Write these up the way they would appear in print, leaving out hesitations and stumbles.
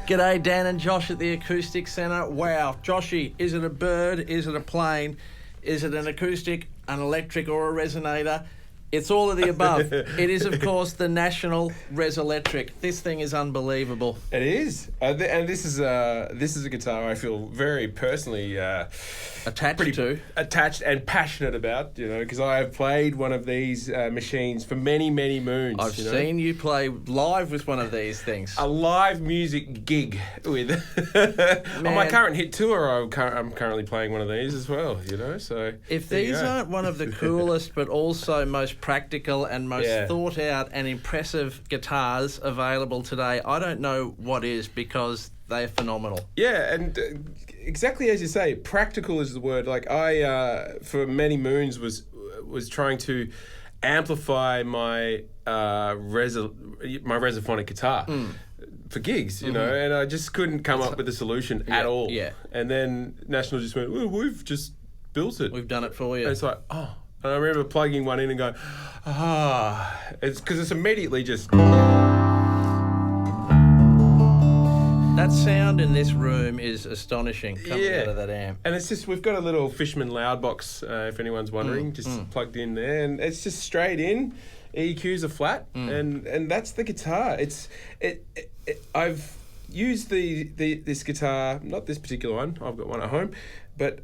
G'day, Dan and Josh at the Acoustic Centre. Wow, Joshy, is it a bird? Is it a plane? Is it an acoustic, an electric or a resonator? It's all of the above. It is, of course, the National Resolectric. This thing is unbelievable. It is, and this is a guitar I feel very personally attached and passionate about. You know, because I have played one of these machines for many moons. I've seen you play live with one of these things. A live music gig with on my current hit tour. I'm currently playing one of these as well. You know, so if these aren't one of the coolest, but also most practical and most thought out and impressive guitars available today, I don't know what is, because they're phenomenal. Yeah, and exactly as you say, practical is the word. Like I, for many moons, was trying to amplify my Reso-Phonic guitar for gigs, you know, and I just couldn't come up with a solution at all. Yeah. And then National just went, well, we've just built it. We've done it for you. And it's like, oh. And I remember plugging one in and going, it's because it's immediately just... That sound in this room is astonishing coming out of that amp. And it's just, we've got a little Fishman loud box, if anyone's wondering, plugged in there, and it's just straight in. EQs are flat, and that's the guitar. I've used this guitar, not this particular one, I've got one at home, but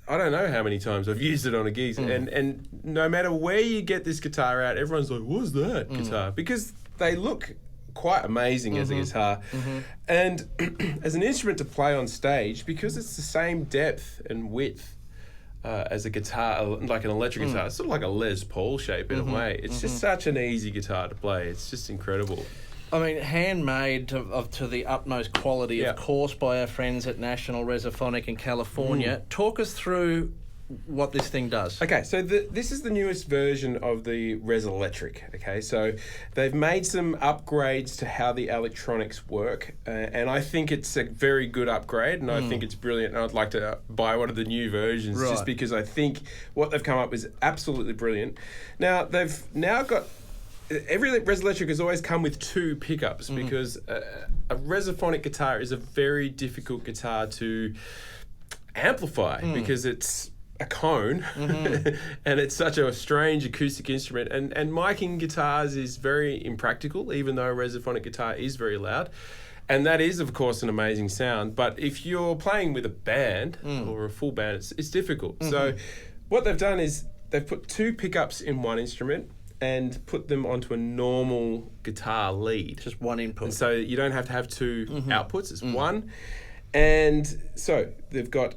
I don't know how many times I've used it on a gig, and no matter where you get this guitar out, everyone's like, what's that guitar? Because they look quite amazing as a guitar. And as an instrument to play on stage, because it's the same depth and width as a guitar, like an electric guitar, it's sort of like a Les Paul shape in a way. It's just such an easy guitar to play. It's just incredible. I mean, handmade to the utmost quality, of course, by our friends at National Reso-Phonic in California. Talk us through what this thing does. Okay, so this is the newest version of the Resolectric. Okay, so they've made some upgrades to how the electronics work, and I think it's a very good upgrade, and I think it's brilliant, and I'd like to buy one of the new versions just because I think what they've come up with is absolutely brilliant. Now, they've now got... Every Resolectric has always come with two pickups because a Reso-Phonic guitar is a very difficult guitar to amplify because it's a cone and it's such a strange acoustic instrument, and miking guitars is very impractical, even though a Reso-Phonic guitar is very loud. And that is, of course, an amazing sound. But if you're playing with a band or a full band, it's difficult. So what they've done is they've put two pickups in one instrument and put them onto a normal guitar lead. Just one input. And so you don't have to have two outputs, it's one. And so they've got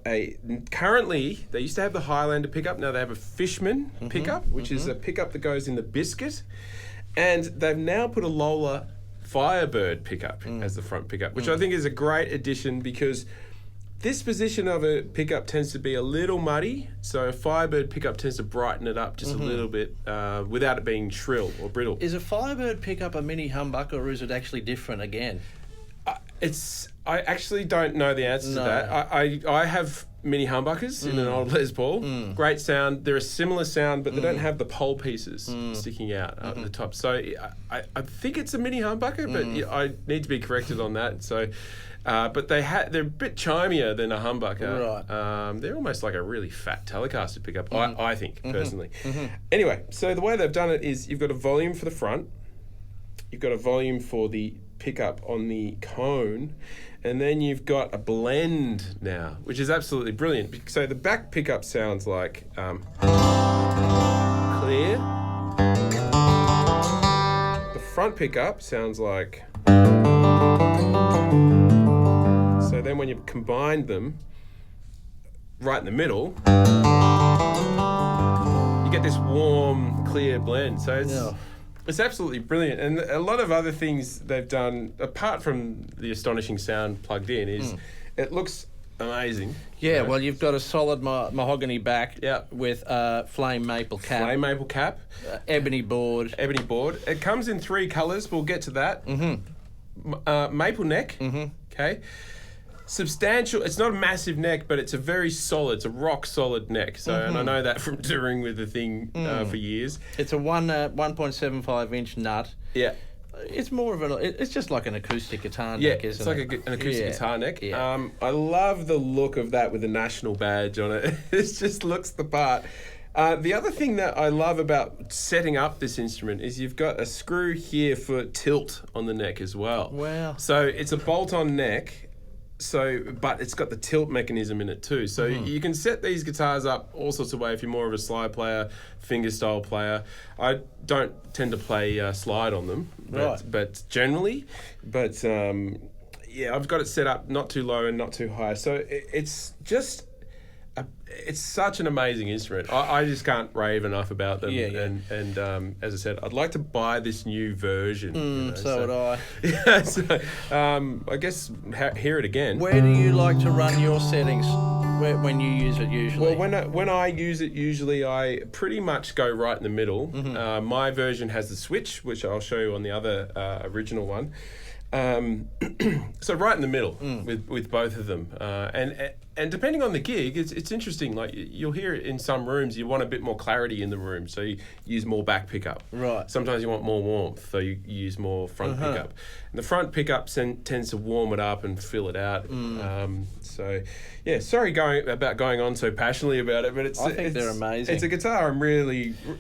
currently, they used to have the Highlander pickup, now they have a Fishman pickup, which is a pickup that goes in the biscuit. And they've now put a Lola Firebird pickup as the front pickup, which I think is a great addition because this position of a pickup tends to be a little muddy, so a Firebird pickup tends to brighten it up just a little bit without it being shrill or brittle. Is a Firebird pickup a mini humbucker, or is it actually different again? I actually don't know the answer to that. I have mini humbuckers in an old Les Paul. Great sound. They're a similar sound, but they don't have the pole pieces sticking out at the top. So I think it's a mini humbucker, but I need to be corrected on that. So, but they're a bit chimier than a humbucker. Right. They're almost like a really fat Telecaster pickup, I think, personally. Anyway, so the way they've done it is you've got a volume for the front, you've got a volume for the pickup on the cone, and then you've got a blend now, which is absolutely brilliant. So the back pickup sounds like clear. The front pickup sounds like... So then when you combine them right in the middle, you get this warm, clear blend. So it's absolutely brilliant. And a lot of other things they've done, apart from the astonishing sound plugged in, is it looks amazing. Yeah, You know? well, you've got a solid mahogany back Yeah. with flame maple cap, Flame maple cap, ebony board. ebony board. It comes in 3 colours. We'll get to that. Maple neck. Okay. Substantial. It's not a massive neck, but it's a very solid. It's a rock solid neck. So, and I know that from touring with the thing for years. It's a 1.75 inch nut. Yeah. It's more of it's just like an acoustic guitar Yeah, neck, isn't it's like it? an acoustic Yeah. guitar neck. Yeah. I love the look of that with the national badge on it. It just looks the part. The other thing that I love about setting up this instrument is you've got a screw here for tilt on the neck as well. Wow. So it's a bolt-on neck. But it's got the tilt mechanism in it too. So you can set these guitars up all sorts of ways if you're more of a slide player, fingerstyle player. I don't tend to play slide on them, but generally. But yeah, I've got it set up not too low and not too high. So it's just... it's such an amazing instrument. I just can't rave enough about them. Yeah. And as I said, I'd like to buy this new version. So would I. Yeah, so I guess hear it again. Where do you like to run your settings when you use it usually? Well, when I use it, usually I pretty much go right in the middle. My version has the switch, which I'll show you on the other original one. So right in the middle with both of them, and depending on the gig, it's interesting. Like you'll hear it in some rooms, you want a bit more clarity in the room, so you use more back pickup. Right. Sometimes you want more warmth, so you use more front pickup. And the front pickup tends to warm it up and fill it out. So yeah, sorry going on so passionately about it, but I think they're amazing. It's a guitar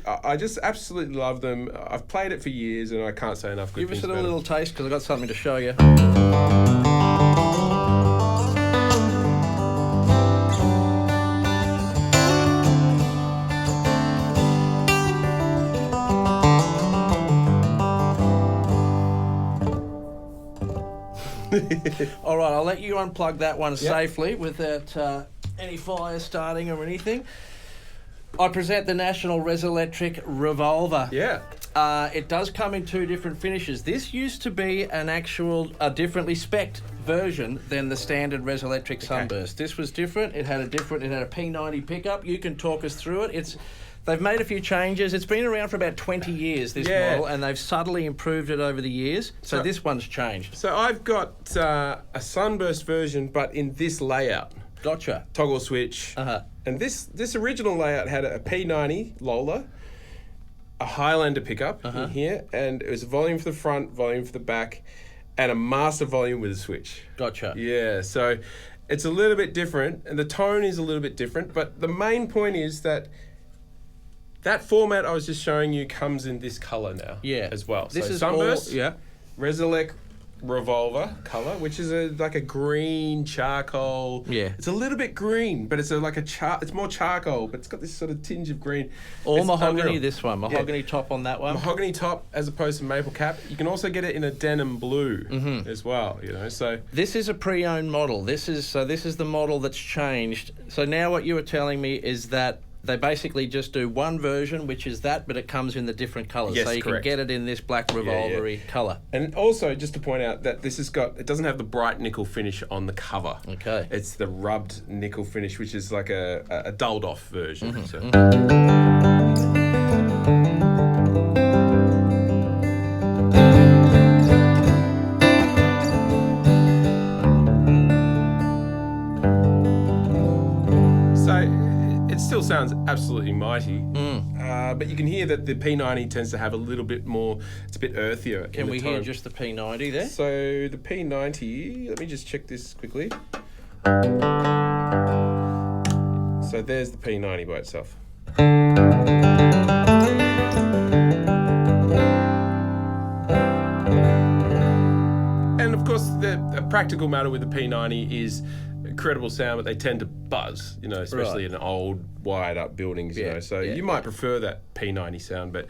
I just absolutely love them. I've played it for years, and I can't say enough good Give things us a about little taste because I've got something to show you. All right, I'll let you unplug that one safely without any fire starting or anything. I present the National Resolectric Revolver. Yeah. It does come in 2 different finishes. This used to be a differently spec'd version than the standard Resolectric Sunburst. This was different. It had a P90 pickup. You can talk us through it. They've made a few changes. It's been around for about 20 years, this model, and they've subtly improved it over the years. So this one's changed. So I've got a Sunburst version, but in this layout. Gotcha. Toggle switch. And this original layout had a P90 Lola, a Highlander pickup in here, and it was volume for the front, volume for the back, and a master volume with a switch. Gotcha. Yeah, so it's a little bit different, and the tone is a little bit different, but the main point is that format I was just showing you comes in this colour now as well. This so is Sunburst, all, Resolec Revolver colour, which is like a green charcoal. Yeah. It's a little bit green, but it's it's more charcoal, but it's got this sort of tinge of green. All It's mahogany, unreal. this one. Mahogany top on that one. Mahogany top as opposed to maple cap. You can also get it in a denim blue as well, so... This is a pre-owned model. This is the model that's changed. So now what you were telling me is that they basically just do one version, which is that, but it comes in the different colours. Yes, so you correct. can get it in this black revolver-y colour. And also, just to point out that it doesn't have the bright nickel finish on the cover. Okay. It's the rubbed nickel finish, which is like a dulled off version. So. Still sounds absolutely mighty, but you can hear that the P90 tends to have a little bit more. It's a bit earthier. Can we hear just the P90 there? So the P90. Let me just check this quickly. So there's the P90 by itself. And of course, a practical matter with the P90 is incredible sound, but they tend to buzz, especially in old wired up buildings, So you might prefer that P90 sound, but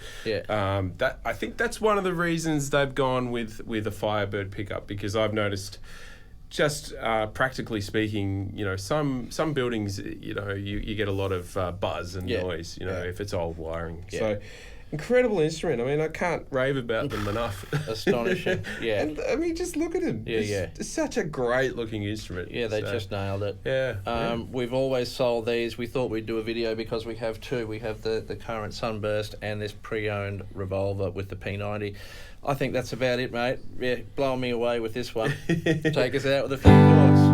I think that's one of the reasons they've gone with a Firebird pickup, because I've noticed, just practically speaking, some buildings, you get a lot of buzz and noise, if it's old wiring. So Incredible instrument. I mean, I can't rave about them enough. Astonishing, yeah. And I mean, just look at him. Yeah, It's such a great looking instrument. Yeah, they just nailed it. Yeah. We've always sold these. We thought we'd do a video because we have two. We have the current Sunburst and this pre-owned Revolver with the P90. I think that's about it, mate. Yeah, blowing me away with this one. Take us out with a few chords.